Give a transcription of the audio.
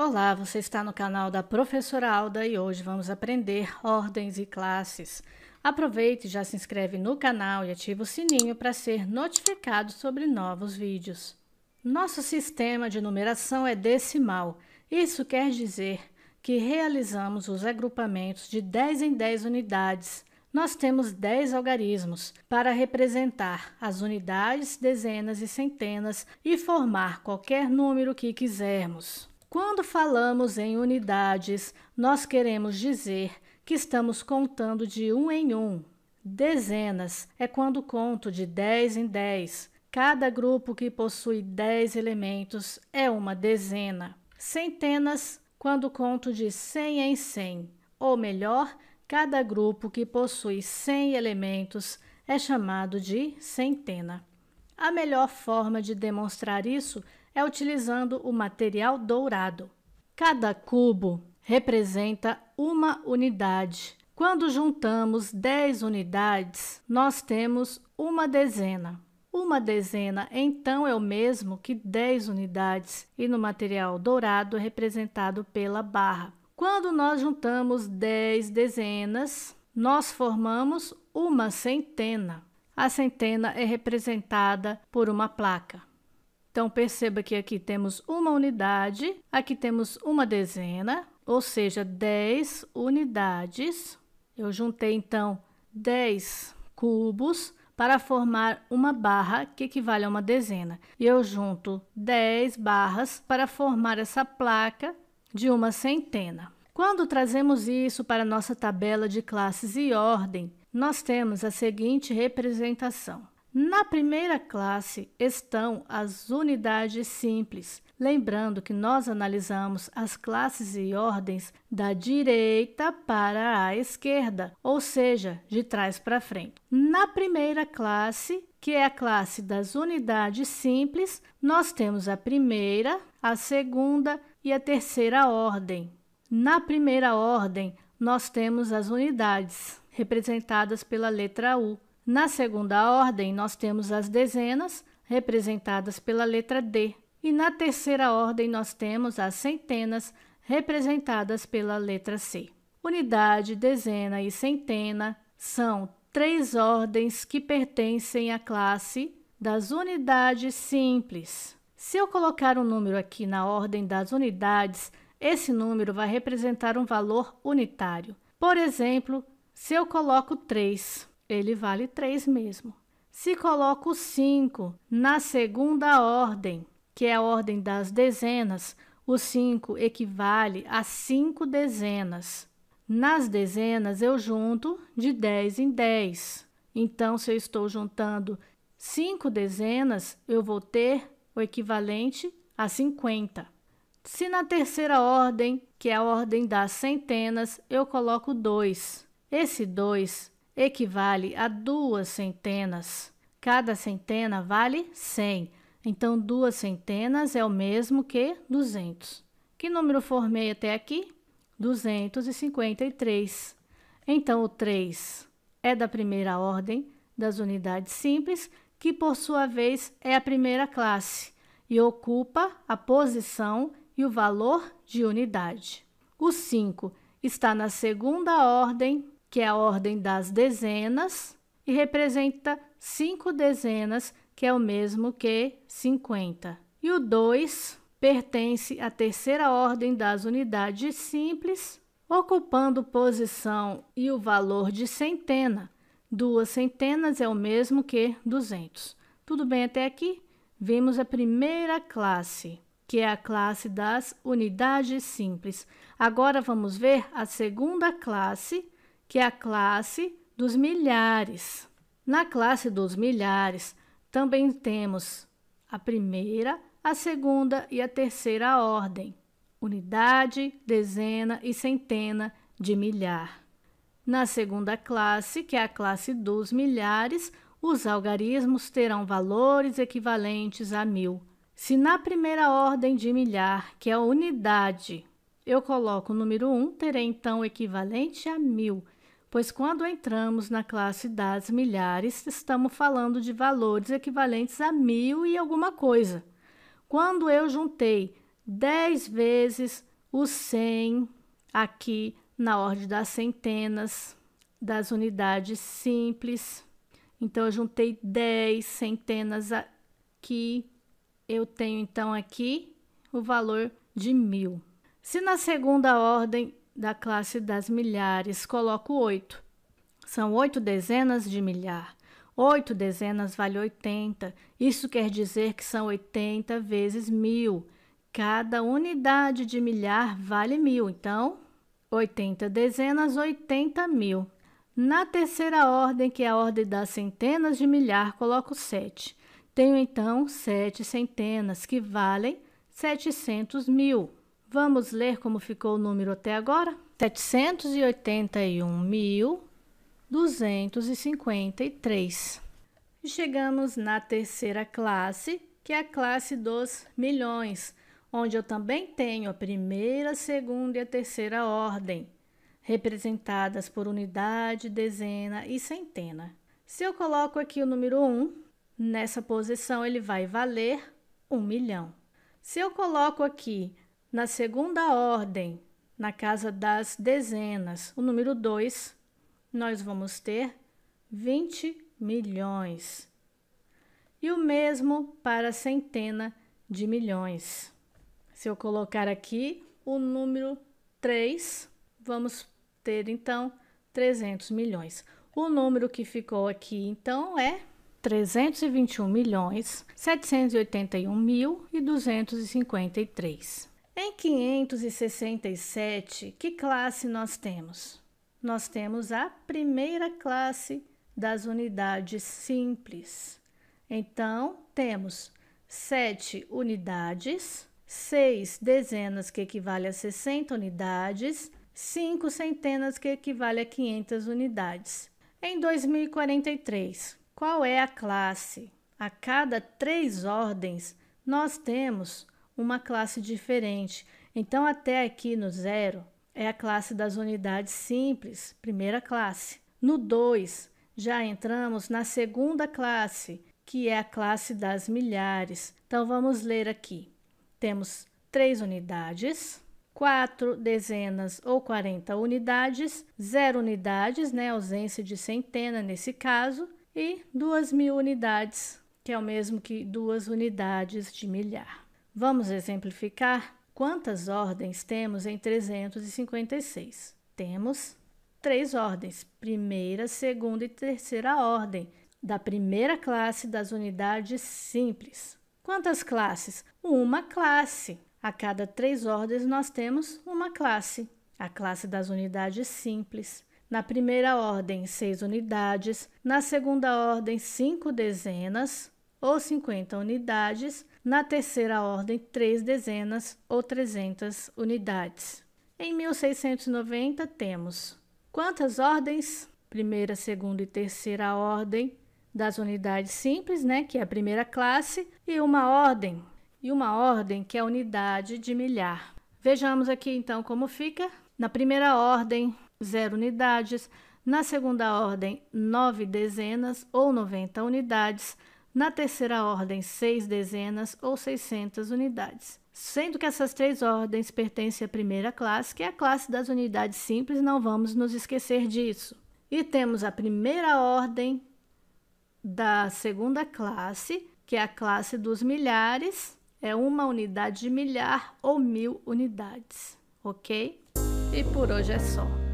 Olá, você está no canal da Professora Alda e hoje vamos aprender ordens e classes. Aproveite e já se inscreve no canal e ativa o sininho para ser notificado sobre novos vídeos. Nosso sistema de numeração é decimal. Isso quer dizer que realizamos os agrupamentos de 10 em 10 unidades. Nós temos 10 algarismos para representar as unidades, dezenas e centenas e formar qualquer número que quisermos. Quando falamos em unidades, nós queremos dizer que estamos contando de um em um. Dezenas é quando conto de 10 em 10. Cada grupo que possui 10 elementos é uma dezena. Centenas, quando conto de 100 em 100. Ou melhor, cada grupo que possui 100 elementos é chamado de centena. A melhor forma de demonstrar isso é utilizando o material dourado. Cada cubo representa uma unidade. Quando juntamos 10 unidades, nós temos uma dezena. Uma dezena, então, é o mesmo que 10 unidades, e no material dourado é representado pela barra. Quando nós juntamos 10 dezenas, nós formamos uma centena. A centena é representada por uma placa. Então, perceba que aqui temos uma unidade, aqui temos uma dezena, ou seja, 10 unidades. Eu juntei, então, 10 cubos para formar uma barra que equivale a uma dezena. E eu junto 10 barras para formar essa placa de uma centena. Quando trazemos isso para a nossa tabela de classes e ordem, nós temos a seguinte representação. Na primeira classe estão as unidades simples. Lembrando que nós analisamos as classes e ordens da direita para a esquerda, ou seja, de trás para frente. Na primeira classe, que é a classe das unidades simples, nós temos a primeira, a segunda e a terceira ordem. Na primeira ordem, nós temos as unidades, representadas pela letra U. Na segunda ordem, nós temos as dezenas, representadas pela letra D. E na terceira ordem, nós temos as centenas, representadas pela letra C. Unidade, dezena e centena são 3 ordens que pertencem à classe das unidades simples. Se eu colocar um número aqui na ordem das unidades, esse número vai representar um valor unitário. Por exemplo, se eu coloco 3, ele vale 3 mesmo. Se coloco 5 na segunda ordem, que é a ordem das dezenas, o 5 equivale a 5 dezenas. Nas dezenas, eu junto de 10 em 10. Então, se eu estou juntando 5 dezenas, eu vou ter o equivalente a 50. Se na terceira ordem, que é a ordem das centenas, eu coloco 2. Esse 2 equivale a 2 centenas. Cada centena vale 100. Então, 2 centenas é o mesmo que 200. Que número formei até aqui? 253. Então, o 3 é da primeira ordem das unidades simples, que por sua vez é a primeira classe e ocupa a posição e o valor de unidade. O 5 está na segunda ordem, que é a ordem das dezenas, e representa 5 dezenas, que é o mesmo que 50. E o 2 pertence à terceira ordem das unidades simples, ocupando posição e o valor de centena. 2 centenas é o mesmo que 200. Tudo bem até aqui? Vimos a primeira classe, que é a classe das unidades simples. Agora vamos ver a segunda classe, que é a classe dos milhares. Na classe dos milhares, também temos a primeira, a segunda e a terceira ordem. Unidade, dezena e centena de milhar. Na segunda classe, que é a classe dos milhares, os algarismos terão valores equivalentes a 1000. Se na primeira ordem de milhar, que é a unidade, eu coloco o número 1, terei então o equivalente a 1000, pois quando entramos na classe das milhares, estamos falando de valores equivalentes a 1000 e alguma coisa. Quando eu juntei 10 vezes o 100 aqui na ordem das centenas das unidades simples. Então, eu juntei 10 centenas aqui. Eu tenho, então, aqui o valor de 1000. Se na segunda ordem da classe das milhares coloco 8, são 8 dezenas de milhar. 8 dezenas vale 80. Isso quer dizer que são 80 vezes 1000. Cada unidade de milhar vale 1000. Então, 80 dezenas, 80.000. Na terceira ordem, que é a ordem das centenas de milhar, coloco 7. Tenho, então, 7 centenas, que valem 700.000. Vamos ler como ficou o número até agora? 781.253. E chegamos na terceira classe, que é a classe dos milhões, onde eu também tenho a primeira, segunda e a terceira ordem, representadas por unidade, dezena e centena. Se eu coloco aqui o número 1, nessa posição ele vai valer 1 milhão. Se eu coloco aqui na segunda ordem, na casa das dezenas, o número 2, nós vamos ter 20 milhões. E o mesmo para a centena de milhões. Se eu colocar aqui o número 3, vamos ter, então, 300 milhões. O número que ficou aqui, então, é 321.781.253. Em 567, que classe nós temos? Nós temos a primeira classe das unidades simples. Então, temos 7 unidades, 6 dezenas, que equivale a 60 unidades, 5 centenas, que equivale a 500 unidades. Em 2043, qual é a classe? A cada 3 ordens, nós temos uma classe diferente. Então, até aqui no 0, é a classe das unidades simples, primeira classe. No 2, já entramos na segunda classe, que é a classe das milhares. Então, vamos ler aqui. Temos 3 unidades, 4 dezenas ou 40 unidades, 0 unidades, né, ausência de centena nesse caso, e 2.000 unidades, que é o mesmo que 2 unidades de milhar. Vamos exemplificar quantas ordens temos em 356. Temos 3 ordens, primeira, segunda e terceira ordem, da primeira classe das unidades simples. Quantas classes? Uma classe. A cada 3 ordens nós temos uma classe, a classe das unidades simples. Na primeira ordem, 6 unidades. Na segunda ordem, 5 dezenas ou 50 unidades. Na terceira ordem, 3 dezenas ou 300 unidades. Em 1690, temos quantas ordens? Primeira, segunda e terceira ordem das unidades simples, né, que é a primeira classe, e uma ordem que é a unidade de milhar. Vejamos aqui então como fica. Na primeira ordem, 0 unidades. Na segunda ordem, 9 dezenas ou 90 unidades. Na terceira ordem, 6 dezenas ou 600 unidades. Sendo que essas 3 ordens pertencem à primeira classe, que é a classe das unidades simples, não vamos nos esquecer disso. E temos a primeira ordem da segunda classe, que é a classe dos milhares, é 1 unidade de milhar ou 1000 unidades, ok? E por hoje é só.